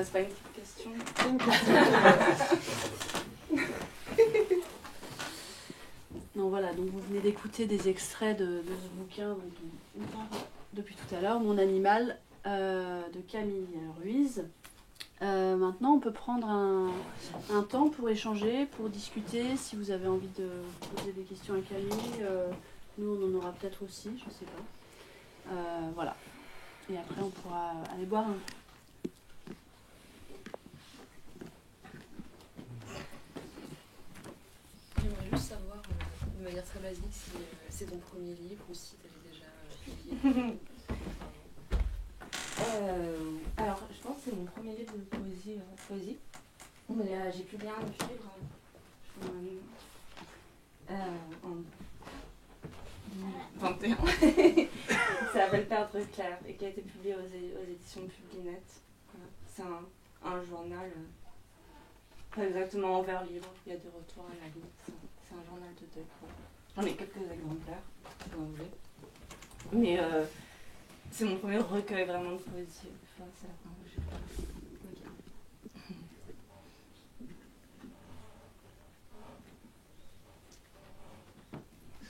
c'est pas une petite question. Non, voilà, donc vous venez d'écouter des extraits de ce bouquin dont on parle depuis tout à l'heure, Mon animal, de Camille Ruiz. Maintenant, on peut prendre un temps pour échanger, pour discuter. Si vous avez envie de poser des questions à Camille, nous on en aura peut-être aussi, je sais pas. Voilà. Et après, on pourra aller boire un coup. J'aimerais juste savoir, de manière très basique, si c'est ton premier livre ou si tu avais déjà publié. Alors, je pense que c'est mon premier livre de poésie. Mais j'ai publié un autre livre en 2021. Ça s'appelle Perdre Claire et qui a été publié aux éditions Publinet. Voilà. C'est un journal, pas exactement en vers libre. Il y a des retours à la limite. C'est un journal de deuil. J'en ai quelques exemplaires, si vous en voulez. Mais c'est mon premier recueil vraiment de poésie. Enfin, c'est la première fois que j'ai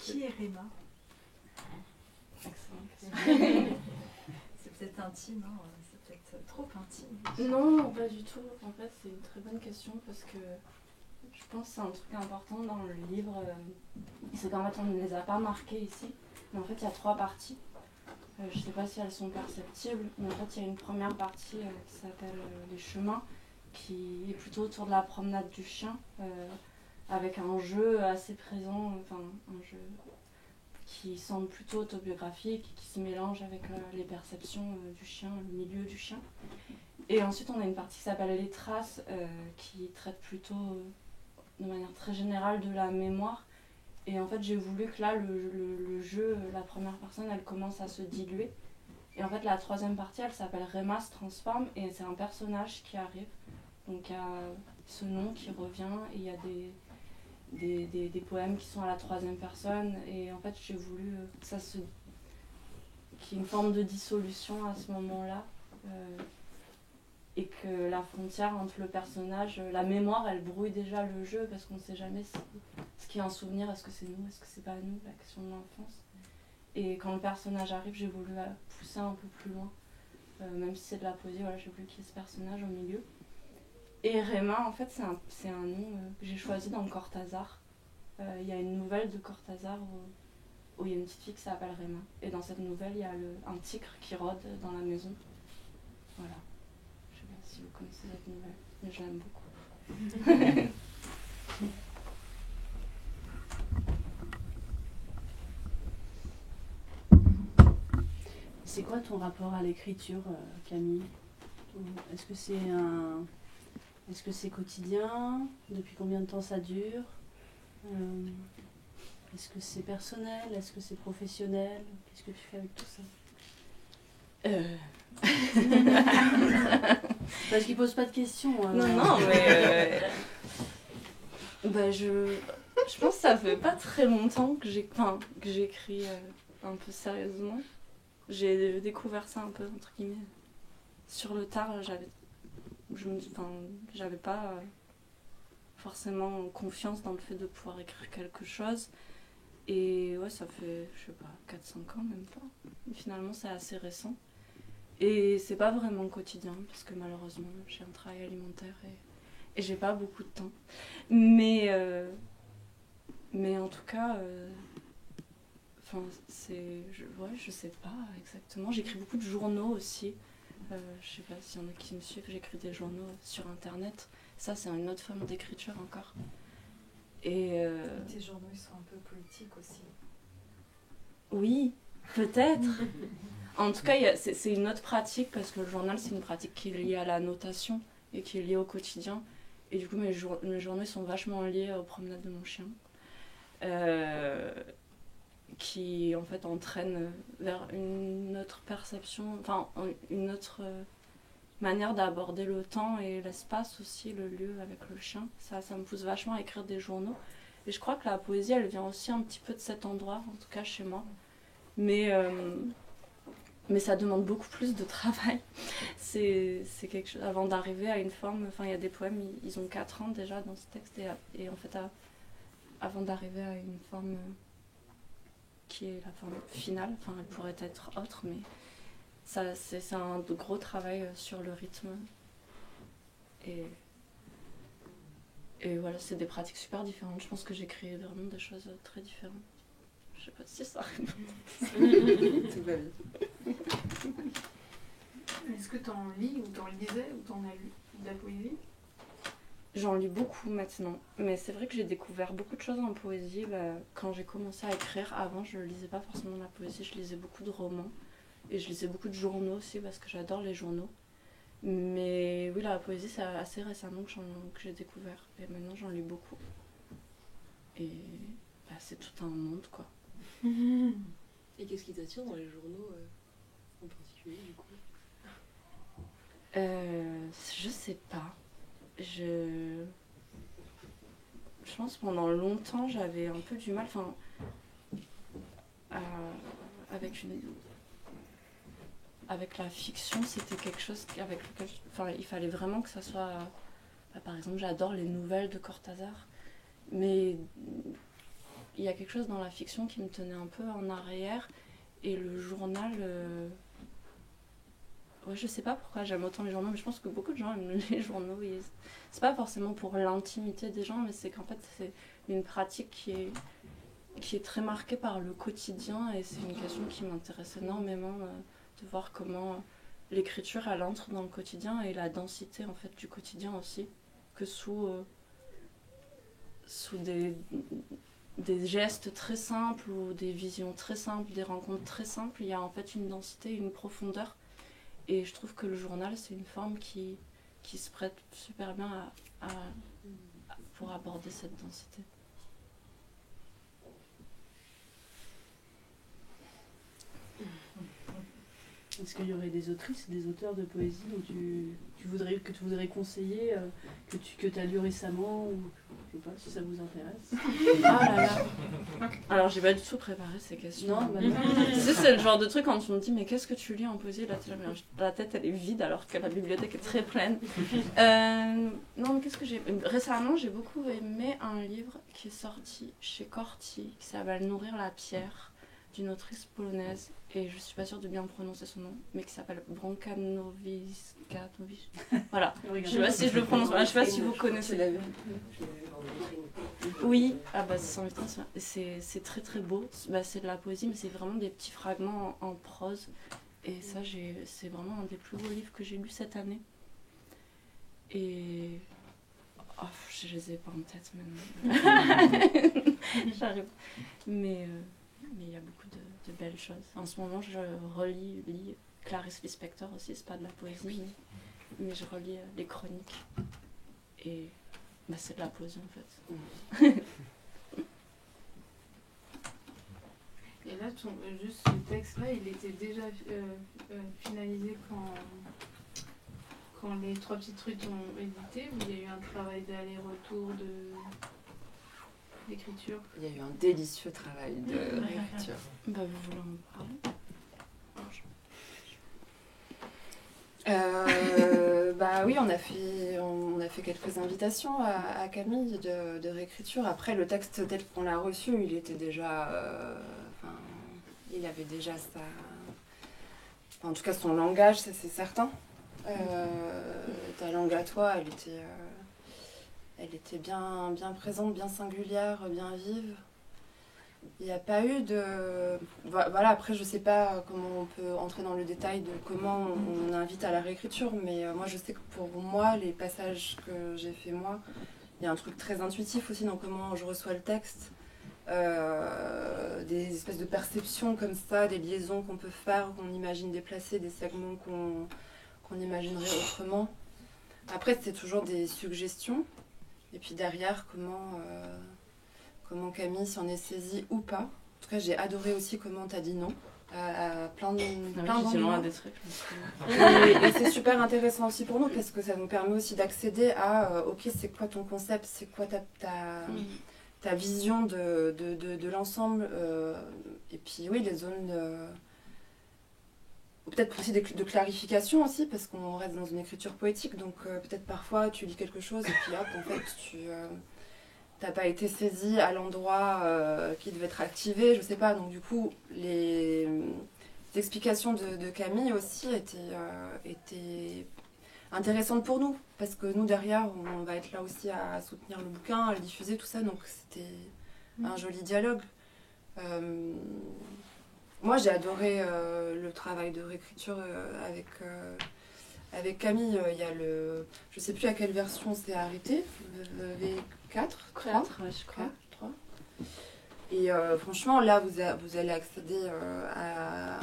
fait. Qui est Réma? Excellente. C'est peut-être intime, hein, c'est peut-être trop intime. Non, pas du tout. En fait, c'est une très bonne question parce que je pense que c'est un truc important dans le livre. C'est qu'en fait, on ne les a pas marqués ici. Mais en fait, il y a 3 parties. Je ne sais pas si elles sont perceptibles, mais en fait, il y a une première partie qui s'appelle Les chemins, qui est plutôt autour de la promenade du chien, avec un jeu assez présent, enfin, un jeu qui semble plutôt autobiographique, qui se mélange avec les perceptions du chien, le milieu du chien. Et ensuite, on a une partie qui s'appelle Les traces, qui traite plutôt de manière très générale de la mémoire. Et en fait, j'ai voulu que là, le jeu, la première personne, elle commence à se diluer. Et en fait, la 3e partie, elle s'appelle Réma se transforme, et c'est un personnage qui arrive. Donc, il y a ce nom qui revient, et il y a des poèmes qui sont à la 3e personne. Et en fait, j'ai voulu qu'il y ait une forme de dissolution à ce moment-là. Et que la frontière entre le personnage, la mémoire, elle brouille déjà le jeu parce qu'on ne sait jamais ce qui est un souvenir, est-ce que c'est nous, est-ce que c'est pas nous, la question de l'enfance. Et quand le personnage arrive, j'ai voulu pousser un peu plus loin, même si c'est de la poésie, voilà, j'ai voulu qu'il y ait ce personnage au milieu. Et Réma, en fait, c'est un nom que j'ai choisi dans Cortázar. Il y a une nouvelle de Cortázar où il y a une petite fille qui s'appelle Réma. Et dans cette nouvelle, il y a un tigre qui rôde dans la maison. Voilà. Je sais pas si vous connaissez cette nouvelle, mais je l'aime beaucoup. C'est quoi ton rapport à l'écriture, Camille? Est-ce que c'est quotidien? Depuis combien de temps ça dure? Est-ce que c'est personnel? Est-ce que c'est professionnel? Qu'est-ce que tu fais avec tout ça? Parce qu'il pose pas de questions. Non, mais je pense que ça fait pas très longtemps que j'écris un peu sérieusement. J'ai découvert ça un peu, entre guillemets, sur le tard. J'avais pas forcément confiance dans le fait de pouvoir écrire quelque chose. Et ouais, ça fait, je sais pas, 4-5 ans, même pas. Et finalement, c'est assez récent. Et c'est pas vraiment quotidien, parce que malheureusement, j'ai un travail alimentaire et j'ai pas beaucoup de temps. Mais en tout cas, je sais pas exactement. J'écris beaucoup de journaux aussi. Je sais pas s'il y en a qui me suivent, j'écris des journaux sur internet. Ça, c'est une autre forme d'écriture encore. Et tes journaux, ils sont un peu politiques aussi. Oui, peut-être. En tout cas, c'est une autre pratique, parce que le journal, c'est une pratique qui est liée à la notation et qui est liée au quotidien. Et du coup, mes journaux sont vachement liés aux promenades de mon chien. Qui, en fait, entraînent vers une autre perception, enfin, une autre manière d'aborder le temps et l'espace aussi, le lieu avec le chien. Ça me pousse vachement à écrire des journaux. Et je crois que la poésie, elle vient aussi un petit peu de cet endroit, en tout cas chez moi. Mais mais ça demande beaucoup plus de travail. C'est quelque chose, avant d'arriver à une forme, enfin il y a des poèmes, ils ont 4 ans déjà dans ce texte, et en fait avant d'arriver à une forme qui est la forme finale, enfin elle pourrait être autre, mais c'est un gros travail sur le rythme. Et voilà, c'est des pratiques super différentes. Je pense que j'ai créé vraiment des choses très différentes. Je sais pas si ça répond. Tout va bien. Est-ce que t'en lis ou t'en lisais ou t'en as lu de la poésie? J'en lis beaucoup maintenant, mais c'est vrai que j'ai découvert beaucoup de choses en poésie quand j'ai commencé à écrire. Avant, je lisais pas forcément la poésie, je lisais beaucoup de romans et je lisais beaucoup de journaux aussi parce que j'adore les journaux. Mais oui, la poésie, c'est assez récemment que j'ai découvert et maintenant j'en lis beaucoup. Et c'est tout un monde, quoi. Et qu'est-ce qui t'attire dans les journaux en particulier, du coup? Je sais pas. Je pense pendant longtemps j'avais un peu du mal, avec la fiction, c'était quelque chose avec lequel il fallait vraiment que ça soit par exemple, j'adore les nouvelles de Cortázar, mais il y a quelque chose dans la fiction qui me tenait un peu en arrière, et le journal ouais, je sais pas pourquoi j'aime autant les journaux, mais je pense que beaucoup de gens aiment les journaux. C'est pas forcément pour l'intimité des gens, mais c'est qu'en fait, c'est une pratique qui est très marquée par le quotidien, et c'est une question qui m'intéresse énormément, de voir comment l'écriture, elle entre dans le quotidien, et la densité, en fait, du quotidien aussi, que sous des gestes très simples, ou des visions très simples, des rencontres très simples, il y a en fait une densité, une profondeur. Et je trouve que le journal, c'est une forme qui se prête super bien pour aborder cette densité. Est-ce qu'il y aurait des autrices, des auteurs de poésie dont tu voudrais conseiller, que tu as lu récemment, ou je sais pas si ça vous intéresse? Ah là là. Alors j'ai pas du tout préparé ces questions. Non, C'est le genre de truc quand tu me dis mais qu'est-ce que tu lis en poésie, là la tête elle est vide alors que la bibliothèque est très pleine. Non, qu'est-ce que j'ai récemment, j'ai beaucoup aimé un livre qui est sorti chez Corti qui s'appelle Nourrir la pierre, d'une autrice polonaise, et je suis pas sûre de bien prononcer son nom, mais qui s'appelle Branka Nowiska. Voilà, je sais pas si je le prononce bien, je sais pas si vous connaissez. Oui, c'est très très beau. C'est de la poésie, mais c'est vraiment des petits fragments en prose, et ça c'est vraiment un des plus beaux livres que j'ai lu cette année. Et je les ai pas en tête maintenant. J'arrive. Mais il y a beaucoup de belles choses. En ce moment, je lis Clarice Lispector aussi, c'est pas de la poésie, mais je relis les chroniques. Et c'est de la poésie en fait. Et là, juste ce texte-là, il était déjà finalisé quand les 3 petites truites ont édité, ou il y a eu un travail d'aller-retour d'écriture? Il y a eu un délicieux travail de réécriture. Vous voulez en parler? Oui, on a fait quelques invitations à Camille de réécriture. Après, le texte tel qu'on l'a reçu, il était déjà... il avait déjà en tout cas son langage, ça c'est certain. Ta langue à toi, elle était bien présente, bien singulière, bien vive. Il n'y a pas eu de... Voilà, après je sais pas comment on peut entrer dans le détail de comment on invite à la réécriture, mais moi je sais que pour moi, les passages que j'ai fait moi, il y a un truc très intuitif aussi dans comment je reçois le texte. Des espèces de perceptions comme ça, des liaisons qu'on peut faire, qu'on imagine déplacer, des segments qu'on imaginerait autrement. Après c'est toujours des suggestions, et puis derrière comment Camille s'en est saisie ou pas. En tout cas, j'ai adoré aussi comment t'as dit non à plein d'endroits. Et c'est super intéressant aussi pour nous, parce que ça nous permet aussi d'accéder à ok, c'est quoi ton concept, c'est quoi ta vision de l'ensemble, et puis oui, les zones peut-être aussi de clarification aussi, parce qu'on reste dans une écriture poétique, donc peut-être parfois tu lis quelque chose et puis hop, en fait, tu t'as pas été saisi à l'endroit qui devait être activé, je sais pas. Donc du coup, les explications de Camille aussi étaient intéressantes pour nous, parce que nous, derrière, on va être là aussi à soutenir le bouquin, à le diffuser, tout ça, donc c'était un joli dialogue. Moi, j'ai adoré le travail de réécriture avec Camille. Il y a je sais plus à quelle version c'est arrêté, V4, 3, ouais, je crois. 3. Et franchement, là, vous allez accéder à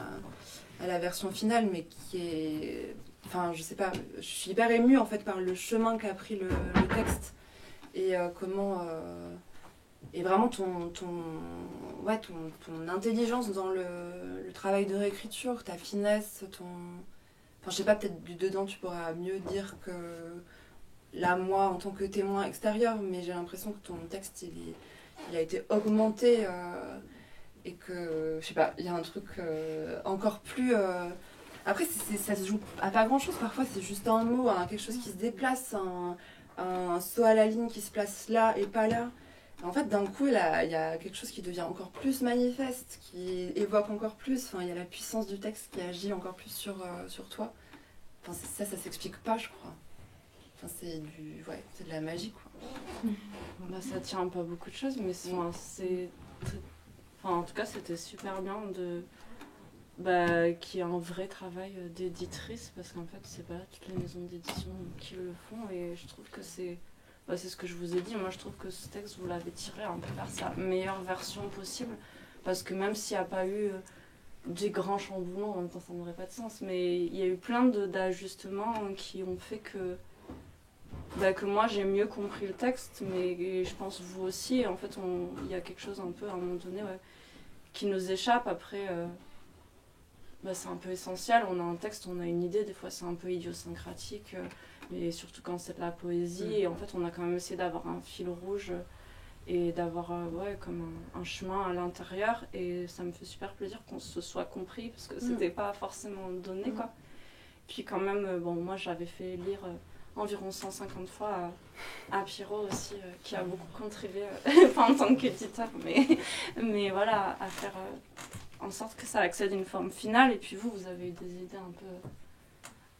la version finale, mais qui est... Enfin, je sais pas, je suis hyper émue en fait par le chemin qu'a pris le texte et comment... et vraiment ton intelligence dans le travail de réécriture, ta finesse, Enfin, je sais pas, peut-être dedans tu pourras mieux dire que là, moi, en tant que témoin extérieur, mais j'ai l'impression que ton texte, il a été augmenté et que, je sais pas, il y a un truc encore plus... Après, ça se joue à pas grand-chose, parfois c'est juste un mot, quelque chose qui se déplace, un saut à la ligne qui se place là et pas là. En fait, d'un coup, il y a quelque chose qui devient encore plus manifeste, qui évoque encore plus. Enfin, il y a la puissance du texte qui agit encore plus sur toi. Enfin, ça s'explique pas, je crois. Enfin, c'est de la magie, quoi. Bah, ça tient pas beaucoup de choses, mais en tout cas, c'était super bien qu'il y ait un vrai travail d'éditrice, parce qu'en fait, c'est pas toutes les maisons d'édition qui le font, et je trouve que c'est ce que je vous ai dit. Moi, je trouve que ce texte, vous l'avez tiré un peu vers sa meilleure version possible, parce que même s'il n'y a pas eu des grands chamboulements, en même temps, ça n'aurait pas de sens, mais il y a eu plein d'ajustements qui ont fait que moi, j'ai mieux compris le texte, mais je pense vous aussi. Et en fait, il y a quelque chose un peu, à un moment donné, qui nous échappe. Après, c'est un peu essentiel. On a un texte, on a une idée, des fois, c'est un peu idiosyncratique. Mais surtout quand c'est de la poésie, et en fait on a quand même essayé d'avoir un fil rouge et d'avoir comme un chemin à l'intérieur, et ça me fait super plaisir qu'on se soit compris, parce que c'était pas forcément donné, quoi. Puis quand même, moi j'avais fait lire environ 150 fois à Pierrot aussi, qui a beaucoup contribué, pas en tant qu'éditeur, mais voilà, à faire en sorte que ça accède à une forme finale. Et puis vous avez eu des idées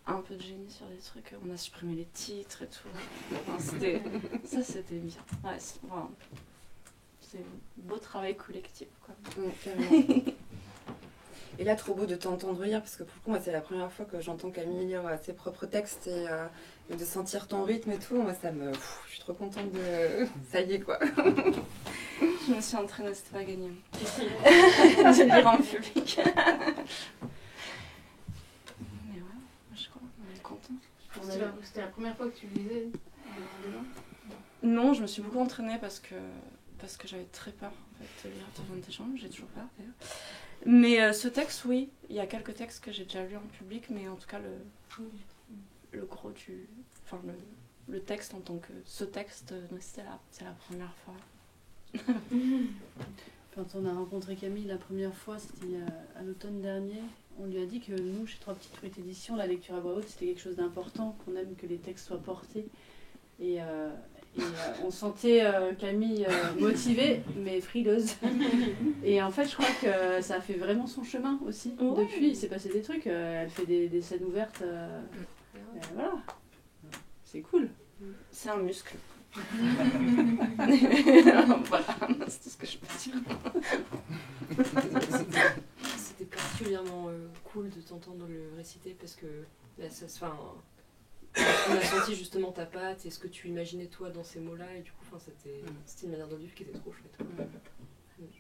un peu de génie sur des trucs, on a supprimé les titres et tout. Enfin, c'était bien. Ouais, c'est un beau travail collectif, quoi. Et là, trop beau de t'entendre lire, parce que pour le coup, moi, c'est la première fois que j'entends Camille lire ses propres textes et de sentir ton rythme et tout. Moi, je suis trop contente de... Ça y est, quoi. Je me suis entraînée, c'était pas gagné. De lire en public. C'était la première fois que tu lisais déjà ? Non, je me suis beaucoup entraînée parce que j'avais très peur en fait, de lire devant des gens, j'ai toujours peur d'ailleurs. Mais ce texte, oui, il y a quelques textes que j'ai déjà lus en public, mais en tout cas le gros du... Enfin le texte en tant que... Ce texte, c'est la première fois. Quand on a rencontré Camille la première fois, c'était à l'automne dernier, on lui a dit que nous, chez Trois Petites Truites Éditions, la lecture à voix haute, c'était quelque chose d'important, qu'on aime que les textes soient portés. Et on sentait Camille motivée, mais frileuse. Et en fait, je crois que ça a fait vraiment son chemin aussi. Ouais. Depuis, il s'est passé des trucs. Elle fait des scènes ouvertes. Voilà. C'est cool. C'est un muscle. Voilà, c'est tout ce que je peux dire. C'était particulièrement cool de t'entendre le réciter, parce que là, on a senti justement ta patte et ce que tu imaginais toi dans ces mots-là, et du coup c'était une manière de vivre qui était trop chouette. Merci.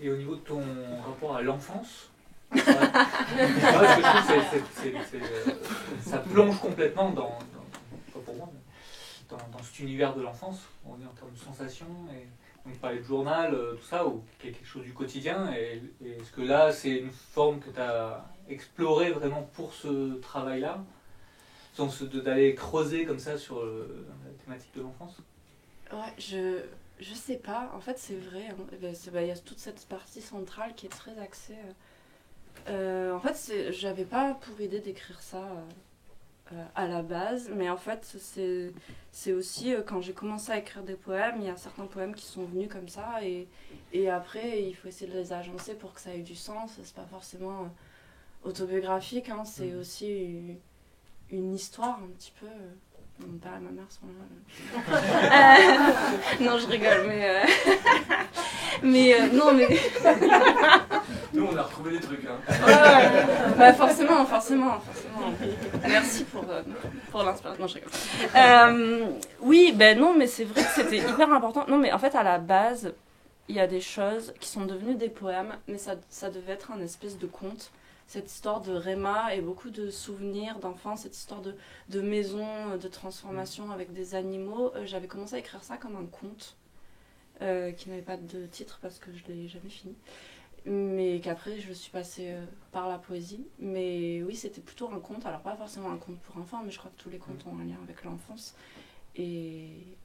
Et au niveau de ton rapport à l'enfance, ce que je trouve, ça plonge complètement pas pour moi, mais dans cet univers de l'enfance. On est en termes de sensations, et on parlait de journal, tout ça, ou quelque chose du quotidien. Et est-ce que là, c'est une forme que tu as explorée vraiment pour ce travail-là, d'aller creuser comme ça sur la thématique de l'enfance ? Ouais, Je sais pas, en fait c'est vrai, hein. Il y a toute cette partie centrale qui est très axée. En fait, j'avais pas pour idée d'écrire ça à la base, mais en fait c'est aussi quand j'ai commencé à écrire des poèmes, il y a certains poèmes qui sont venus comme ça, et après il faut essayer de les agencer pour que ça ait du sens. C'est pas forcément autobiographique, hein, c'est aussi une histoire un petit peu. Mon père et ma mère sont là. Non, je rigole, mais non, mais Nous, on a retrouvé des trucs. Hein. bah forcément. Merci pour l'inspiration. Non, je rigole. Oui, ben non, mais c'est vrai que c'était hyper important. Non, mais en fait, à la base, il y a des choses qui sont devenues des poèmes, mais ça devait être un espèce de conte. Cette histoire de Réma et beaucoup de souvenirs d'enfance, cette histoire de maison, de transformation avec des animaux. J'avais commencé à écrire ça comme un conte qui n'avait pas de titre parce que je ne l'ai jamais fini. Mais qu'après, je suis passée par la poésie. Mais oui, c'était plutôt un conte. Alors, pas forcément un conte pour enfants, mais je crois que tous les contes ont un lien avec l'enfance. Et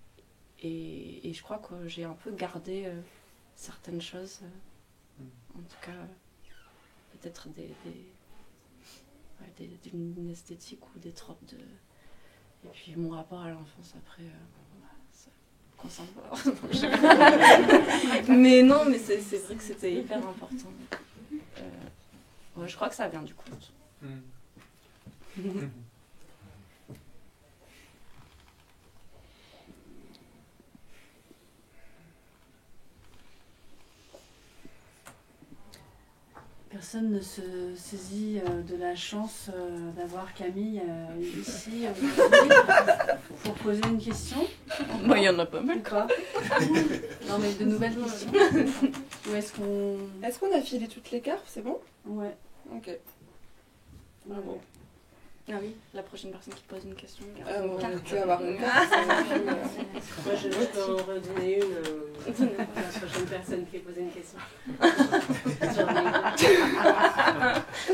je crois que j'ai un peu gardé certaines choses, en tout cas... peut-être d'une esthétique ou des tropes de... Et puis mon rapport à l'enfance après, ça concerne pas. Mais non, mais c'est vrai que c'était hyper important. Ouais, je crois que ça vient du conte. Personne ne se saisit de la chance d'avoir Camille ici aujourd'hui pour poser une question. Moi, il y en a pas mal. Ou pas? Non, mais de nouvelles questions. Ou est-ce qu'on... Est-ce qu'on a filé toutes les cartes? C'est bon? Ouais. Ok. Bon. Ah oui, la prochaine personne qui pose une question. Tu vas avoir une carte. Moi, je peux en redonner une à la prochaine personne qui a posé une question.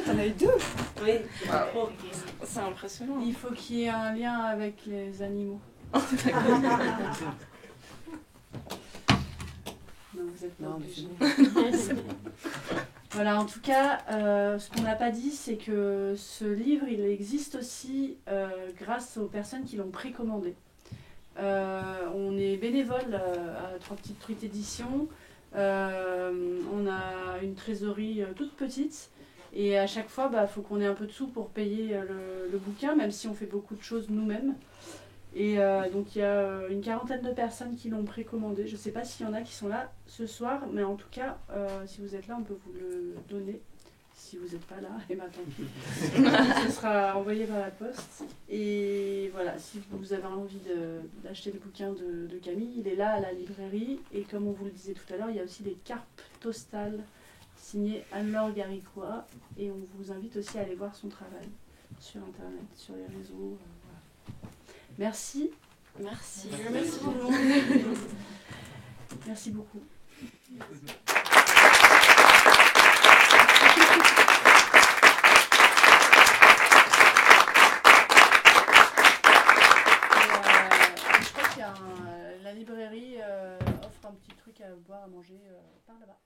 T'en as eu deux? Oui, wow. C'est impressionnant. Il faut qu'il y ait un lien avec les animaux. Non, vous êtes pas obligés. Voilà, en tout cas, ce qu'on n'a pas dit, c'est que ce livre, il existe aussi grâce aux personnes qui l'ont précommandé. On est bénévole à Trois Petites Truites Éditions. On a une trésorerie toute petite. Et à chaque fois, faut qu'on ait un peu de sous pour payer le bouquin, même si on fait beaucoup de choses nous-mêmes. Et donc il y a une quarantaine de personnes qui l'ont précommandé. Je ne sais pas s'il y en a qui sont là ce soir, mais en tout cas, si vous êtes là, on peut vous le donner. Si vous n'êtes pas là, et tant pis. Ce sera envoyé par la poste. Et voilà, si vous avez envie d'acheter le bouquin de Camille, il est là à la librairie. Et comme on vous le disait tout à l'heure, il y a aussi des cartes postales signées Anne-Laure Garicois. Et on vous invite aussi à aller voir son travail sur Internet, sur les réseaux. Merci. Merci. Merci beaucoup. Merci beaucoup. Je crois qu'il y a la librairie offre un petit truc à boire, à manger par là-bas.